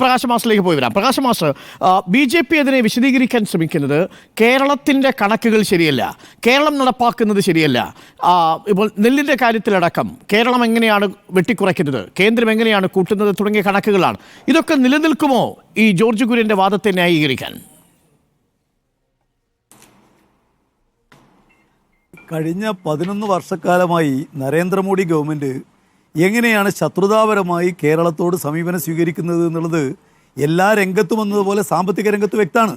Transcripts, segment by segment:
പ്രകാശ് മാസ്റ്ററിലേക്ക് പോയി വരാം. Prakash master, BJP അതിനെ വിശദീകരിക്കാൻ ശ്രമിക്കുന്നത് കേരളത്തിൻ്റെ കണക്കുകൾ ശരിയല്ല, കേരളം നടപ്പാക്കുന്നത് ശരിയല്ല. ഇപ്പോൾ നെല്ലിൻ്റെ കാര്യത്തിലടക്കം കേരളം എങ്ങനെയാണ് വെട്ടിക്കുറയ്ക്കുന്നത്, കേന്ദ്രം എങ്ങനെയാണ് കൂട്ടുന്നത് തുടങ്ങിയ കണക്കുകളാണ്. ഇതൊക്കെ നിലനിൽക്കുമോ ഈ ജോർജ് കുര്യൻ്റെ വാദത്തെ ന്യായീകരിക്കാൻ? കഴിഞ്ഞ 11 വർഷക്കാലമായി നരേന്ദ്രമോദി ഗവൺമെൻറ് എങ്ങനെയാണ് ശത്രുതാപരമായി കേരളത്തോട് സമീപനം സ്വീകരിക്കുന്നത് എന്നുള്ളത് എല്ലാ രംഗത്തും എന്നതുപോലെ സാമ്പത്തിക രംഗത്ത് വ്യക്തമാണ്.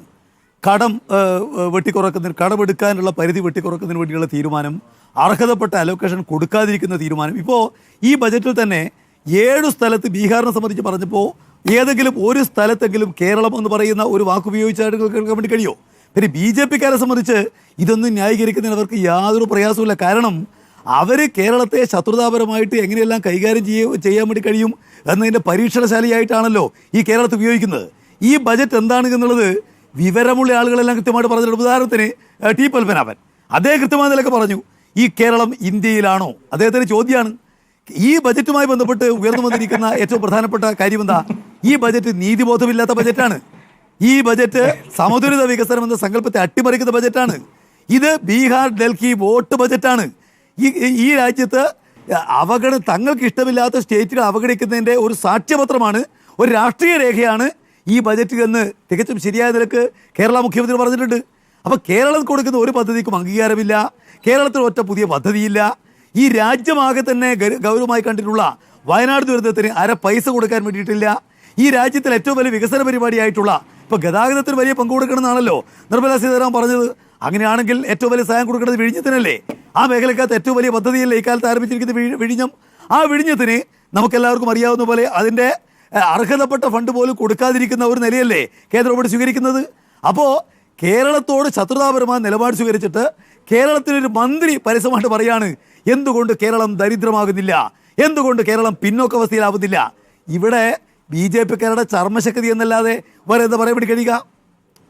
കടമെടുക്കാനുള്ള പരിധി വെട്ടിക്കുറക്കുന്നതിന് വേണ്ടിയുള്ള തീരുമാനം, അർഹതപ്പെട്ട അലോക്കേഷൻ കൊടുക്കാതിരിക്കുന്ന തീരുമാനം. ഇപ്പോൾ ഈ ബജറ്റിൽ തന്നെ 7 സ്ഥലത്ത് ബീഹാറിനെ സംബന്ധിച്ച് പറഞ്ഞപ്പോൾ ഏതെങ്കിലും ഒരു സ്ഥലത്തെങ്കിലും കേരളം എന്ന് പറയുന്ന ഒരു വാക്കുപയോഗിച്ചായിട്ട് കേൾക്കാൻ വേണ്ടി കഴിയുമോ? പിന്നെ BJPക്കാരെ സംബന്ധിച്ച് ഇതൊന്നും ന്യായീകരിക്കുന്നതിന് അവർക്ക് യാതൊരു പ്രയാസമില്ല. കാരണം അവർ കേരളത്തെ ശത്രുതാപരമായിട്ട് എങ്ങനെയെല്ലാം കൈകാര്യം ചെയ്യാൻ വേണ്ടി കഴിയും എന്നതിൻ്റെ പരീക്ഷണശാലിയായിട്ടാണല്ലോ ഈ കേരളത്തെ ഉപയോഗിക്കുന്നത്. ഈ ബജറ്റ് എന്താണ് എന്നുള്ളത് വിവരമുള്ള ആളുകളെല്ലാം കൃത്യമായിട്ട് പറഞ്ഞിട്ടുണ്ട്. ഉദാഹരണത്തിന് T. പത്മനാഭൻ, അദ്ദേഹം കൃത്യമായ നിലയ്ക്ക് പറഞ്ഞു, ഈ കേരളം ഇന്ത്യയിലാണോ? അദ്ദേഹത്തിൻ്റെ ചോദ്യമാണ്. ഈ ബജറ്റുമായി ബന്ധപ്പെട്ട് ഉയർന്നു വന്നിരിക്കുന്ന ഏറ്റവും പ്രധാനപ്പെട്ട കാര്യം എന്താ? ഈ ബജറ്റ് നീതിബോധമില്ലാത്ത ബജറ്റാണ്. ഈ ബജറ്റ് സമതുലിത വികസനം എന്ന സങ്കല്പത്തെ അട്ടിമറിക്കുന്ന ബജറ്റാണ്. ഇത് ബീഹാർ ഡൽഹി വോട്ട് ബജറ്റാണ്. ഈ രാജ്യത്ത് തങ്ങൾക്ക് ഇഷ്ടമില്ലാത്ത സ്റ്റേറ്റുകൾ അവഗണിക്കുന്നതിൻ്റെ ഒരു സാക്ഷ്യപത്രമാണ്, ഒരു രാഷ്ട്രീയ രേഖയാണ് ഈ ബജറ്റ് എന്ന് തികച്ചും ശരിയായ നിലക്ക് കേരള മുഖ്യമന്ത്രി പറഞ്ഞിട്ടുണ്ട്. അപ്പോൾ കേരളം കൊടുക്കുന്ന ഒരു പദ്ധതിക്കും അംഗീകാരമില്ല, കേരളത്തിൽ ഒറ്റ പുതിയ പദ്ധതിയില്ല. ഈ രാജ്യമാകെ തന്നെ ഗൗരവമായി കണ്ടിട്ടുള്ള വയനാട് ദുരന്തത്തിന് പൈസ കൊടുക്കാൻ വേണ്ടിയിട്ടില്ല. ഈ രാജ്യത്തിൽ ഏറ്റവും വലിയ വികസന പരിപാടിയായിട്ടുള്ള ഇപ്പോൾ ഗതാഗതത്തിന് വലിയ പങ്ക് കൊടുക്കണമെന്നാണല്ലോ നിർമ്മല സീതാരാമൻ പറഞ്ഞത്. അങ്ങനെയാണെങ്കിൽ ഏറ്റവും വലിയ സഹായം കൊടുക്കേണ്ടത് വിഴിഞ്ഞത്തിനല്ലേ? ആ മേഖലക്കകത്ത് ഏറ്റവും വലിയ പദ്ധതിയല്ലേ ഇക്കാലത്ത് ആരംഭിച്ചിരിക്കുന്നത് വിഴിഞ്ഞം. ആ വിഴിഞ്ഞത്തിന് നമുക്കെല്ലാവർക്കും അറിയാവുന്ന പോലെ അതിൻ്റെ അർഹതപ്പെട്ട ഫണ്ട് പോലും കൊടുക്കാതിരിക്കുന്ന ഒരു നിലയല്ലേ കേന്ദ്രം ഇവിടെ സ്വീകരിക്കുന്നത്. അപ്പോൾ കേരളത്തോട് ശത്രുതാപരമായ നിലപാട് സ്വീകരിച്ചിട്ട് കേരളത്തിലൊരു മന്ത്രി പരസ്യമായിട്ട് പറയാണ് എന്തുകൊണ്ട് കേരളം ദരിദ്രമാകുന്നില്ല, എന്തുകൊണ്ട് കേരളം പിന്നോക്കാവസ്ഥയിലാവുന്നില്ല. ഇവിടെ BJPക്കാരുടെ ചർമ്മശക്തി എന്നല്ലാതെ വേറെ എന്താ പറയാൻ വേണ്ടി കഴിയുക?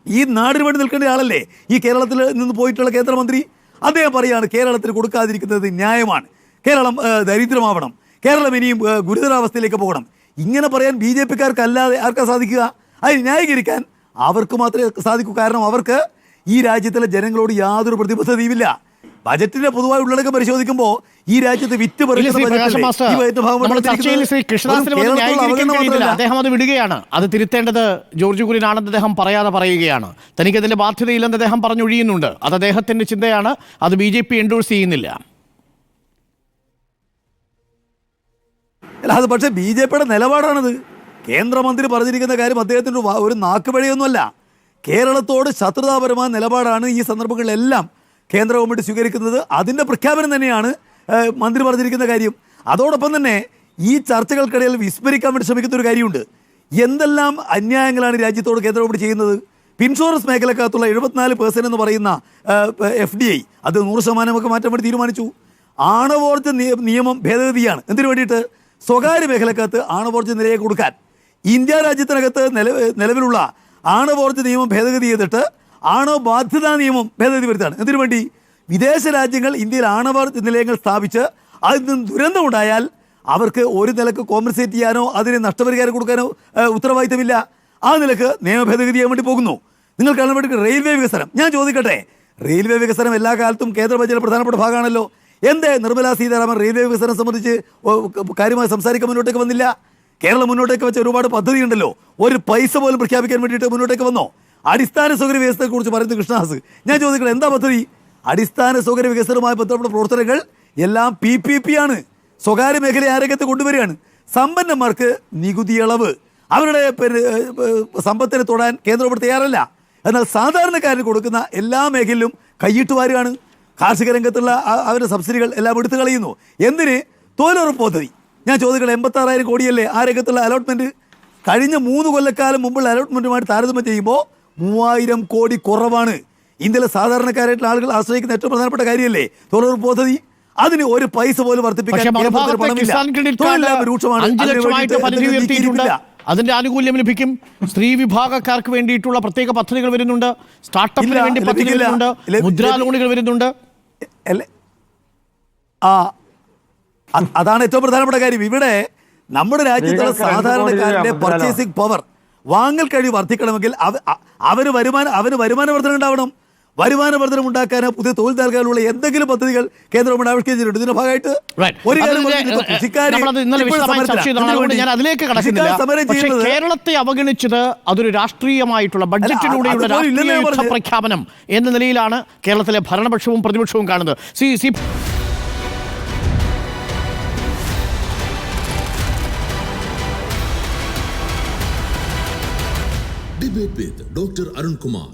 ഈ നാടിന് വേണ്ടി നിൽക്കേണ്ട ആളല്ലേ ഈ കേരളത്തിൽ നിന്ന് പോയിട്ടുള്ള കേന്ദ്രമന്ത്രി. അദ്ദേഹം പറയുകയാണ് കേരളത്തിന് കൊടുക്കാതിരിക്കുന്നത് ന്യായമാണ്, കേരളം ദരിദ്രമാവണം, കേരളം ഇനിയും ഗുരുതരാവസ്ഥയിലേക്ക് പോകണം. ഇങ്ങനെ പറയാൻ BJPക്കാർക്കല്ലാതെ ആർക്കാ സാധിക്കുക? അത് ന്യായീകരിക്കാൻ അവർക്ക് മാത്രമേ സാധിക്കൂ. കാരണം അവർക്ക് ഈ രാജ്യത്തിലെ ജനങ്ങളോട് യാതൊരു പ്രതിബദ്ധതയുമില്ല. ബജറ്റിന്റെ പൊതുവായ ഉള്ളടക്കം പരിശോധിക്കുമ്പോൾ ഈ രാജ്യത്ത് അദ്ദേഹം അത് വിടുകയാണ്. അത് തിരുത്തേണ്ടത് ജോർജ് കുര്യനാണെന്ന് അദ്ദേഹം പറയാതെ പറയുകയാണ്. തനിക്കതിന്റെ ബാധ്യതയില്ലെന്ന് അദ്ദേഹം പറഞ്ഞൊഴിയുന്നുണ്ട്. അത് അദ്ദേഹത്തിന്റെ ചിന്തയാണ്, അത് BJP എൻഡോഴ്സ് ചെയ്യുന്നില്ല. അത് പക്ഷേ BJPയുടെ നിലപാടാണത്. കേന്ദ്രമന്ത്രി പറഞ്ഞിരിക്കുന്ന കാര്യം അദ്ദേഹത്തിൻ്റെ ഒരു നാക്കുപഴയൊന്നുമല്ല. കേരളത്തോട് ശത്രുതാപരമായ നിലപാടാണ് ഈ സന്ദർഭങ്ങളിലെല്ലാം കേന്ദ്ര ഗവൺമെൻറ് സ്വീകരിക്കുന്നത്. അതിൻ്റെ പ്രഖ്യാപനം തന്നെയാണ് മന്ത്രി പറഞ്ഞിരിക്കുന്ന കാര്യം. അതോടൊപ്പം തന്നെ ഈ ചർച്ചകൾക്കിടയിൽ വിസ്മരിക്കാൻ വേണ്ടി ശ്രമിക്കുന്ന ഒരു കാര്യമുണ്ട്. എന്തെല്ലാം അന്യായങ്ങളാണ് രാജ്യത്തോട് കേന്ദ്ര ഗവൺമെൻറ് ചെയ്യുന്നത്. ഇൻഷുറൻസ് മേഖലക്കകത്തുള്ള 74% എന്ന് പറയുന്ന FDI അത് 100% മാറ്റാൻ വേണ്ടി തീരുമാനിച്ചു. ആണവോർജ്ജ നിയമം ഭേദഗതിയാണ്. എന്തിനു വേണ്ടിയിട്ട്? സ്വകാര്യ മേഖലക്കകത്ത് ആണവോർജ്ജ നിലയെ കൊടുക്കാൻ. ഇന്ത്യ രാജ്യത്തിനകത്ത് നിലവിലുള്ള ആണവോർജ്ജ നിയമം ഭേദഗതി ചെയ്തിട്ട് ആണവ ബാധ്യതാ നിയമം ഭേദഗതി വരുത്താണ്. എന്തിനു വേണ്ടി? വിദേശ രാജ്യങ്ങൾ ഇന്ത്യയിൽ ആണവ നിലയങ്ങൾ സ്ഥാപിച്ച് അതിൽ നിന്ന് ദുരന്തമുണ്ടായാൽ അവർക്ക് ഒരു നിലക്ക് കോമ്പൻസേറ്റ് ചെയ്യാനോ അതിന് നഷ്ടപരിഹാരം കൊടുക്കാനോ ഉത്തരവാദിത്തമില്ല. ആ നിലക്ക് നിയമ ഭേദഗതി ചെയ്യാൻ വേണ്ടി പോകുന്നു. നിങ്ങൾ കാണാൻ വേണ്ടി റെയിൽവേ വികസനം. ഞാൻ ചോദിക്കട്ടെ, റെയിൽവേ വികസനം എല്ലാ കാലത്തും കേന്ദ്ര ബജറ്റിലെ പ്രധാനപ്പെട്ട ഭാഗമാണല്ലോ. എന്തേ നിർമ്മല സീതാരാമൻ റെയിൽവേ വികസനം സംബന്ധിച്ച് കാര്യമായി സംസാരിക്കാൻ മുന്നോട്ടേക്ക് വന്നില്ല? കേരളം മുന്നോട്ടേക്ക് വെച്ച ഒരുപാട് പദ്ധതി ഉണ്ടല്ലോ, ഒരു പൈസ പോലും പ്രഖ്യാപിക്കാൻ വേണ്ടിയിട്ട് മുന്നോട്ടേക്ക് വന്നോ? അടിസ്ഥാന സൗകര്യ വികസനത്തെക്കുറിച്ച് പറയുന്നത് കൃഷ്ണദാസ്, ഞാൻ ചോദിക്കണം എന്താ പദ്ധതി? അടിസ്ഥാന സൗകര്യ വികസനവുമായി ബന്ധപ്പെട്ട പ്രവർത്തനങ്ങൾ എല്ലാം PPP ആണ്. സ്വകാര്യ മേഖലയെ ആരോഗ്യത്തെ കൊണ്ടുവരികയാണ്. സമ്പന്നന്മാർക്ക് നികുതി ഇളവ്, അവരുടെ സമ്പത്തിനെ തൊടാൻ കേന്ദ്രം ഇവിടെ തയ്യാറല്ല. എന്നാൽ സാധാരണക്കാരന് കൊടുക്കുന്ന എല്ലാ മേഖലയിലും കൈയിട്ട് വാരുകയാണ്. കാർഷിക രംഗത്തുള്ള അവരുടെ സബ്സിഡികൾ എല്ലാം എടുത്തു കളയുന്നു. എന്തിന്? തൊഴിലുറപ്പ് പദ്ധതി. ഞാൻ ചോദിക്കണം, 86,000 കോടിയല്ലേ ആ രംഗത്തുള്ള അലോട്ട്മെൻറ്റ്? കഴിഞ്ഞ 3 കൊല്ലക്കാലം മുമ്പുള്ള അലോട്ട്മെൻറ്റുമായിട്ട് താരതമ്യം ചെയ്യുമ്പോൾ 3000 കോടി കുറവാണ്. ഇന്ത്യയിലെ സാധാരണക്കാരായിട്ടുള്ള ആളുകൾ ആശ്രയിക്കുന്ന ഏറ്റവും പ്രധാനപ്പെട്ട കാര്യമല്ലേ തൊഴിലുറപ്പ് പദ്ധതി. അതിന് ഒരു പൈസ പോലും വർദ്ധിപ്പിക്കാൻ അതിന്റെ ആനുകൂല്യം ലഭിക്കും. സ്ത്രീ വിഭാഗക്കാർക്ക് വേണ്ടിയിട്ടുള്ള പ്രത്യേക പദ്ധതികൾ വരുന്നുണ്ട്, സ്റ്റാർട്ടപ്പിന് വേണ്ടി പദ്ധതികൾ വരുന്നുണ്ട്, മുദ്രാ ലോണുകൾ വരുന്നുണ്ട്. അതാണ് ഏറ്റവും പ്രധാനപ്പെട്ട കാര്യം. ഇവിടെ നമ്മുടെ രാജ്യത്തുള്ള സാധാരണക്കാരന്റെ പർച്ചേസിംഗ് പവർ വാങ്ങൽ കഴിവ് വർദ്ധിക്കണമെങ്കിൽ അവന് വരുമാന വർധന ഉണ്ടാവണം. വരുമാന വർധനം ഉണ്ടാക്കാൻ പുതിയ തൊഴിൽ നൽകാനുള്ള എന്തെങ്കിലും പദ്ധതികൾ കേന്ദ്ര ഗവൺമെന്റ് ആവിഷ്കരിച്ചിട്ടുണ്ട്. ഇതിന്റെ ഭാഗമായിട്ട് ഒരു ഞാൻ അതിലേക്ക് കടക്കുന്നില്ല. പക്ഷേ കേരളത്തെ അവഗണിച്ചത് അതൊരു രാഷ്ട്രീയമായിട്ടുള്ള ബഡ്ജറ്റിലൂടെയുള്ള രാഷ്ട്രീയ യുദ്ധ പ്രഖ്യാപനം എന്ന നിലയിലാണ് കേരളത്തിലെ ഭരണപക്ഷവും പ്രതിപക്ഷവും കാണുന്നത്. Debate with Dr. Arun Kumar.